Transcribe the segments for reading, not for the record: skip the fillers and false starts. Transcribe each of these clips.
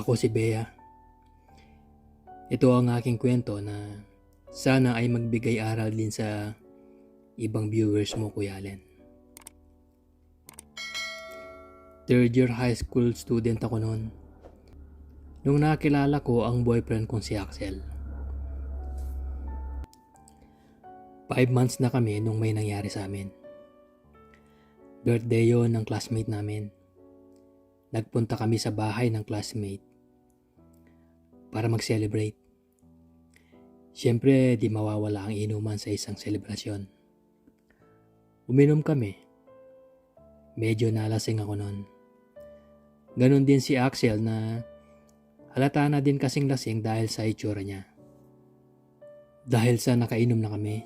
Ako si Bea. Ito ang aking kwento na sana ay magbigay aral din sa ibang viewers mo, Kuya Allen. Third year high school student ako noon. Nung nakilala ko ang boyfriend kong si Axel. 5 months na kami nung may nangyari sa amin. Birthday yon ng classmate namin. Nagpunta kami sa bahay ng classmate para mag-celebrate. Siyempre, di mawawala ang inuman sa isang selebrasyon. Uminom kami. Medyo nalasing ako noon. Ganon din si Axel na halata na din kasing lasing dahil sa itsura niya. Dahil sa nakainom na kami,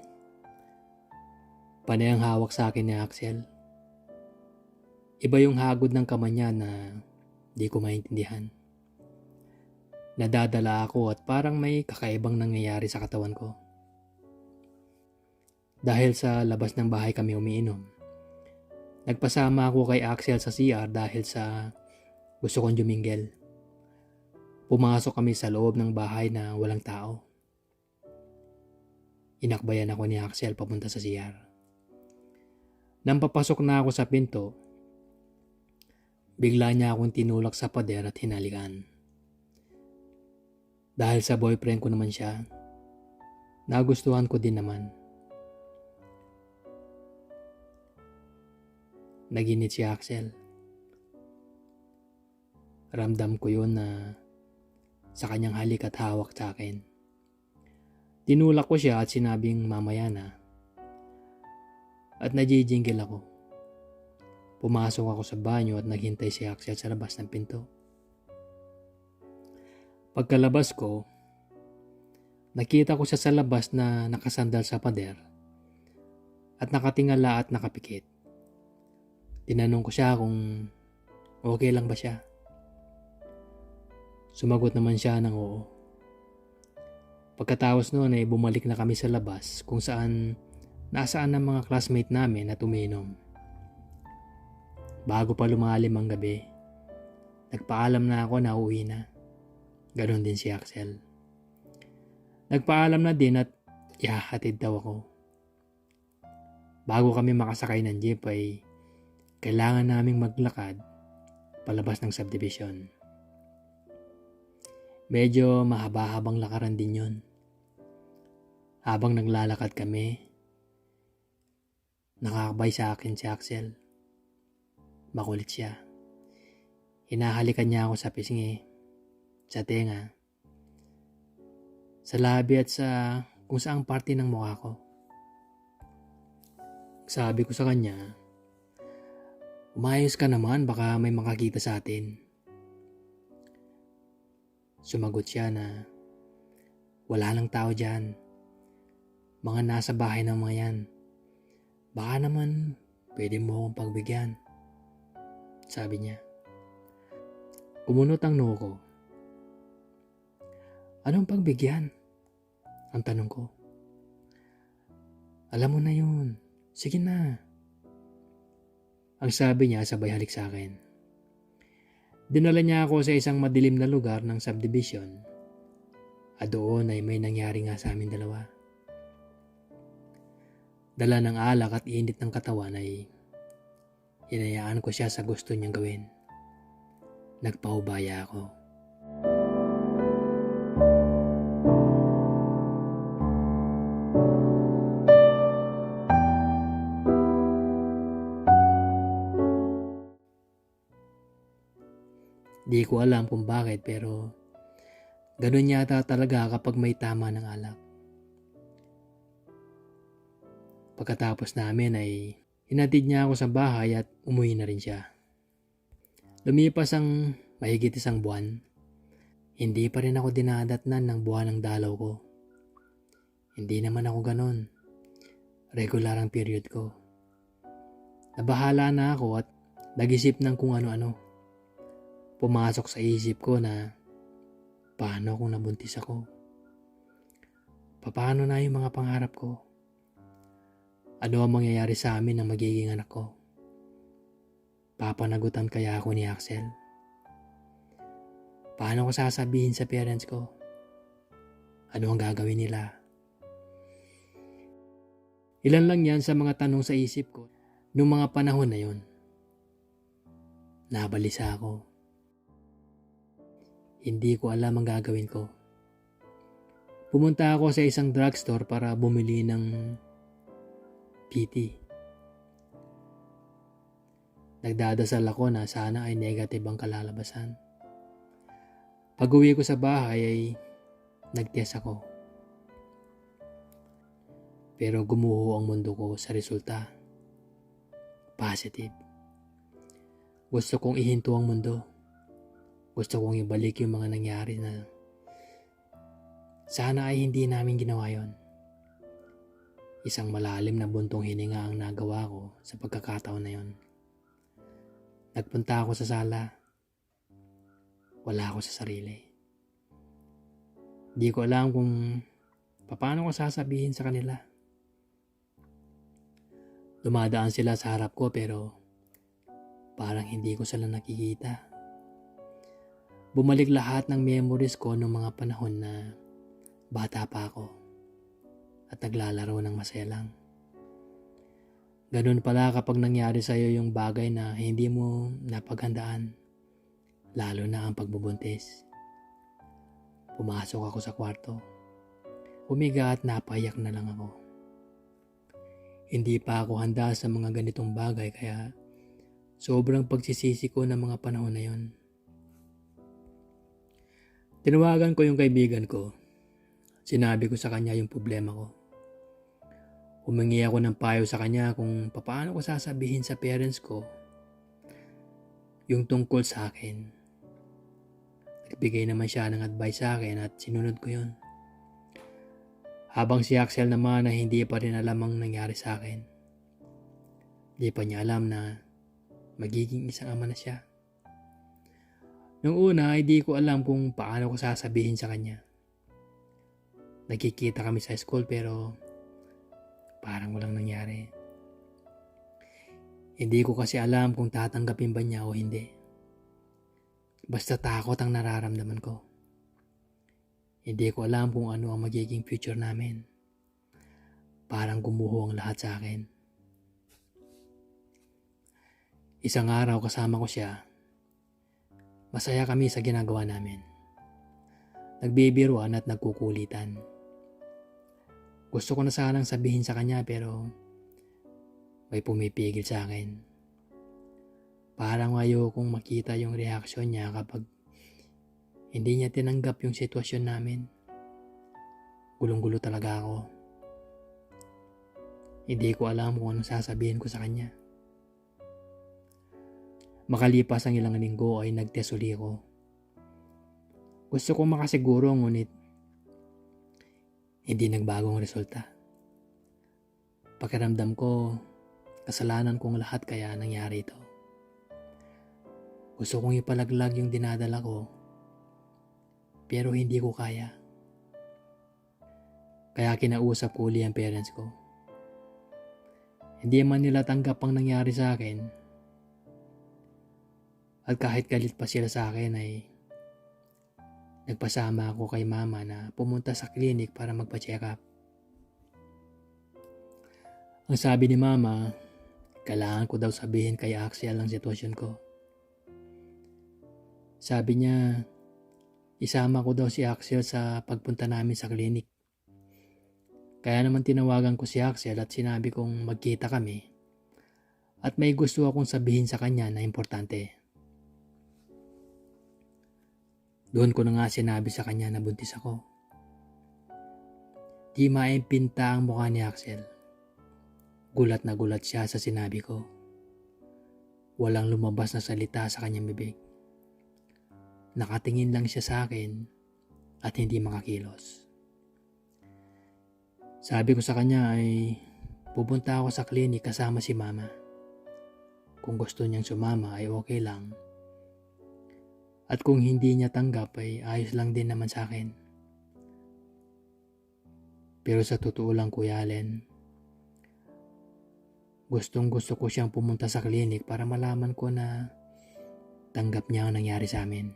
panay ang hawak sa akin ni Axel. Iba yung hagod ng kamay niya na di ko maintindihan. Nadadala ako at parang may kakaibang nangyayari sa katawan ko. Dahil sa labas ng bahay kami umiinom, nagpasama ako kay Axel sa CR dahil sa gusto kong jumingel. Pumasok kami sa loob ng bahay na walang tao. Inakbayan ako ni Axel papunta sa CR. Nang papasok na ako sa pinto, bigla niya akong tinulak sa pader at hinalikan. Dahil sa boyfriend ko naman siya, nagustuhan ko din naman. Naginit si Axel. Ramdam ko yun na sa kanyang halik at hawak sa akin. Tinulak ko siya at sinabing mamaya na. At najijinggil ako. Pumasok ako sa banyo at naghintay si Axel sa labas ng pinto. Pagkalabas ko, nakita ko siya sa labas na nakasandal sa pader at nakatingala at nakapikit. Tinanong ko siya kung okay lang ba siya. Sumagot naman siya ng oo. Pagkatapos noon ay bumalik na kami sa labas kung saan nasaan ang mga classmate namin at umiinom. Bago pa lumalim ang gabi, nagpaalam na ako na uwi na. Ganon din si Axel. Nagpaalam na din at ihahatid daw ako. Bago kami makasakay ng jeep ay kailangan naming maglakad palabas ng subdivision. Medyo mahaba-habang lakaran din yon. Habang naglalakad kami, nakakabay sa akin si Axel. Makulit siya. Hinahalikan niya ako sa pisngi, sa tenga, sa labi at sa kung saang parte ng mukha ko. Sabi ko sa kanya, umayos ka naman, baka may makakita sa atin. Sumagot siya na wala lang tao dyan. Mga nasa bahay ng mga yan. Baka naman pwede mo akong pagbigyan. Sabi niya. Kumunot ang noo ko. Anong pagbigyan? Ang tanong ko. Alam mo na yun. Sige na. Ang sabi niya sabay halik sa akin. Dinala niya ako sa isang madilim na lugar ng subdivision. At doon ay may nangyari nga sa amin dalawa. Dala ng alak at init ng katawan ay hinayaan ko siya sa gusto niyang gawin. Nagpaubaya ako. Di ko alam kung bakit pero ganun yata talaga kapag may tama ng alak. Pagkatapos namin ay hinatid niya ako sa bahay at umuwi na rin siya. Lumipas ang mahigit 1 buwan. Hindi pa rin ako dinadatnan ng buwan ng dalaw ko. Hindi naman ako ganon. Regular ang period ko. Nabahala na ako at nag-isip ng kung ano-ano. Pumasok sa isip ko na paano kung nabuntis ako? Paano na yung mga pangarap ko? Ano ang mangyayari sa amin ng magiging anak ko? Papanagutan kaya ako ni Axel? Paano ko sasabihin sa parents ko? Ano ang gagawin nila? Ilan lang yan sa mga tanong sa isip ko noong mga panahon na yon. Nabalisa ako. Hindi ko alam ang gagawin ko. Pumunta ako sa isang drugstore para bumili ng PT. Nagdadasal ako na sana ay negative ang kalalabasan. Pag-uwi ko sa bahay ay nag-test ako. Pero gumuho ang mundo ko sa resulta. Positive. Gusto kong ihinto ang mundo. Gusto kong ibalik yung mga nangyari na sana ay hindi namin ginawa yon. Isang malalim na buntong hininga ang nagawa ko sa pagkakataon na yon. Nagpunta ako sa sala. Wala ako sa sarili. Di ko alam kung paano ko sasabihin sa kanila. Dumadaan sila sa harap ko pero parang hindi ko sila nakikita. Bumalik lahat ng memories ko noong mga panahon na bata pa ako at naglalaro ng masaya lang. Ganun pala kapag nangyari sa'yo yung bagay na hindi mo napaghandaan, lalo na ang pagbubuntis. Pumasok ako sa kwarto. Humiga at napayak na lang ako. Hindi pa ako handa sa mga ganitong bagay kaya sobrang pagsisisi ko ng mga panahon na yon. Tinawagan ko yung kaibigan ko. Sinabi ko sa kanya yung problema ko. Humingi ako ng payo sa kanya kung paano ko sasabihin sa parents ko yung tungkol sa akin. Nagbigay naman siya ng advice sa akin at sinunod ko yun. Habang si Axel naman na hindi pa rin alam ang nangyari sa akin. Hindi pa niya alam na magiging isang ama na siya. Nung una, hindi ko alam kung paano ko sasabihin sa kanya. Nagkikita kami sa school pero parang walang nangyari. Hindi ko kasi alam kung tatanggapin ba niya o hindi. Basta takot ang nararamdaman ko. Hindi ko alam kung ano ang magiging future namin. Parang gumuho ang lahat sa akin. Isang araw kasama ko siya. Masaya kami sa ginagawa namin. Nagbibiruan at nagkukulitan. Gusto ko na sanang sabihin sa kanya pero may pumipigil sa akin. Parang ayokong makita yung reaksyon niya kapag hindi niya tinanggap yung sitwasyon namin. Gulong-gulo talaga ako. Hindi ko alam kung anong sasabihin ko sa kanya. Makalipas ang ilang linggo ay nagtest uli ako. Gusto kong makasiguro ngunit hindi nagbagong resulta. Pakiramdam ko, kasalanan kong lahat kaya nangyari ito. Gusto kong ipalaglag yung dinadala ko, pero hindi ko kaya. Kaya kinausap ko uli ang parents ko. Hindi man nila tanggap ang nangyari sa akin. At kahit galit pa sila sa akin ay nagpasama ako kay mama na pumunta sa clinic para magpa-check up. Ang sabi ni mama, kailangan ko daw sabihin kay Axel ang sitwasyon ko. Sabi niya, isama ko daw si Axel sa pagpunta namin sa clinic. Kaya naman tinawagan ko si Axel at sinabi kong magkita kami at may gusto akong sabihin sa kanya na importante. Doon ko na nga sinabi sa kanya na buntis ako. Di maimpinta ang mukha ni Axel. Gulat na gulat siya sa sinabi ko. Walang lumabas na salita sa kanyang bibig. Nakatingin lang siya sa akin at hindi makakilos. Sabi ko sa kanya ay pupunta ako sa clinic kasama si mama. Kung gusto niyang sumama ay okay lang. At kung hindi niya tanggap ay ayos lang din naman sa akin. Pero sa totoo lang Kuya Allen, gustong gusto ko siyang pumunta sa klinik para malaman ko na tanggap niya ang nangyari sa amin.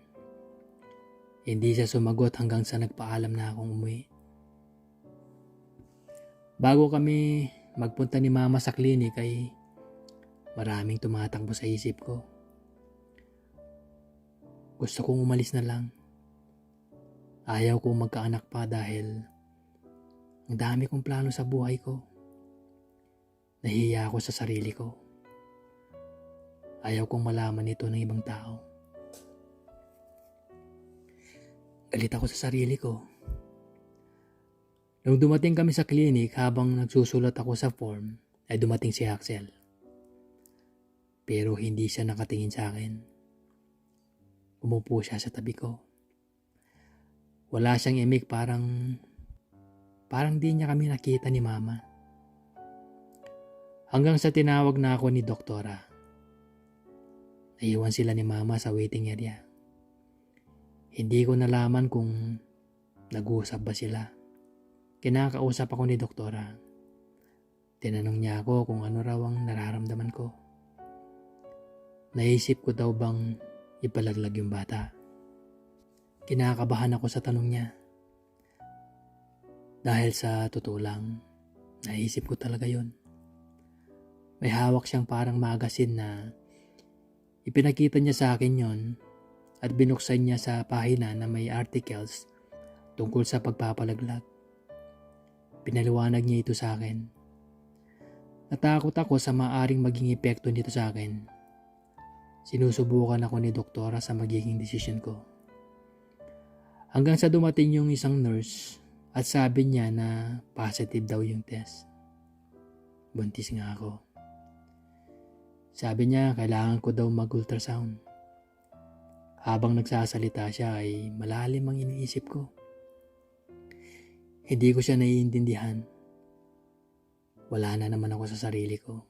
Hindi siya sumagot hanggang sa nagpaalam na akong umuwi. Bago kami magpunta ni Mama sa klinik ay maraming tumatakbo sa isip ko. Gusto kong umalis na lang. Ayaw kong magkaanak pa dahil ang dami kong plano sa buhay ko. Nahihiya ako sa sarili ko. Ayaw kong malaman ito ng ibang tao. Galit ako sa sarili ko. Nung dumating kami sa klinik habang nagsusulat ako sa form, ay dumating si Axel. Pero hindi siya nakatingin sa akin. Umupo siya sa tabi ko. Wala siyang imik, parang di niya kami nakita ni Mama. Hanggang sa tinawag na ako ni Doktora. Naiwan sila ni Mama sa waiting area. Hindi ko nalaman kung nag-uusap ba sila. Kinakausap ako ni Doktora. Tinanong niya ako kung ano raw ang nararamdaman ko. Naisip ko daw bang ipalaglag yung bata. Kinakabahan ako sa tanong niya. Dahil sa totoo lang, naisip ko talaga yon. May hawak siyang parang magazine na ipinakita niya sa akin yon at binuksan niya sa pahina na may articles tungkol sa pagpapalaglag. Pinaliwanag niya ito sa akin. Natakot ako sa maaring maging epekto nito sa akin. Sinusubukan ako ni Doktora sa magiging desisyon ko. Hanggang sa dumating yung isang nurse at sabi niya na positive daw yung test. Buntis nga ako. Sabi niya kailangan ko daw mag-ultrasound. Habang nagsasalita siya ay malalim ang iniisip ko. Hindi ko siya naiintindihan. Wala na naman ako sa sarili ko.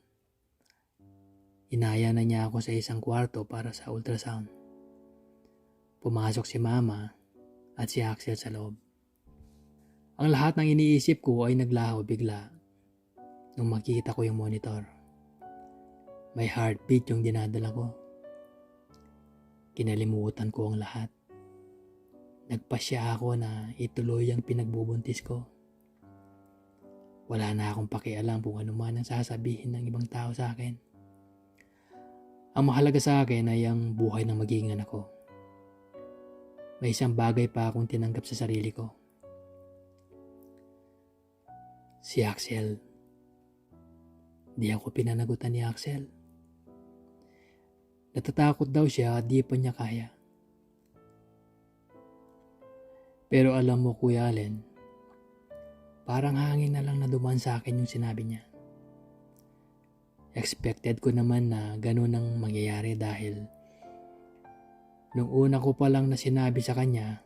Inaya na niya ako sa isang kwarto para sa ultrasound. Pumasok si Mama at si Axel sa loob. Ang lahat ng iniisip ko ay naglaho bigla nung makita ko yung monitor. May heartbeat yung dinadala ko. Kinalimutan ko ang lahat. Nagpasya ako na ituloy ang pinagbubuntis ko. Wala na akong pakialam kung ano man ang sasabihin ng ibang tao sa akin. Ang mahalaga sa akin ay ang buhay ng magiging anak ko. May isang bagay pa akong tinanggap sa sarili ko. Si Axel. Di ako pinanagutan ni Axel. Natatakot daw siya at di pa niya kaya. Pero alam mo Kuya Allen, parang hangin na lang na dumaan sa akin yung sinabi niya. Expected ko naman na ganun ang mangyayari dahil nung una ko pa lang na sinabi sa kanya,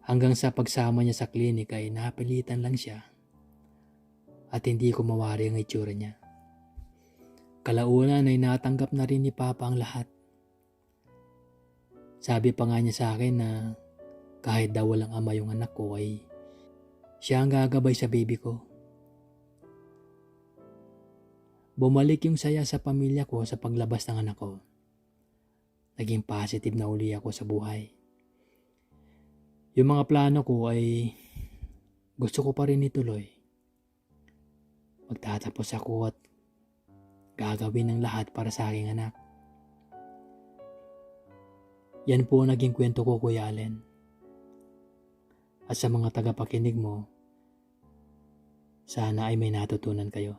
hanggang sa pagsama niya sa klinik ay napilitan lang siya at hindi ko mawari ang itsura niya. Kalaunan ay natanggap na rin ni Papa ang lahat. Sabi pa nga niya sa akin na kahit daw walang ama yung anak ko ay siya ang gagabay sa baby ko. Bumalik yung saya sa pamilya ko sa paglabas ng anak ko. Naging positive na uli ako sa buhay. Yung mga plano ko ay gusto ko pa rin ituloy. Magtatapos ako at gagawin ng lahat para sa aking anak. Yan po naging kwento ko Kuya Allen. At sa mga tagapakinig mo, sana ay may natutunan kayo.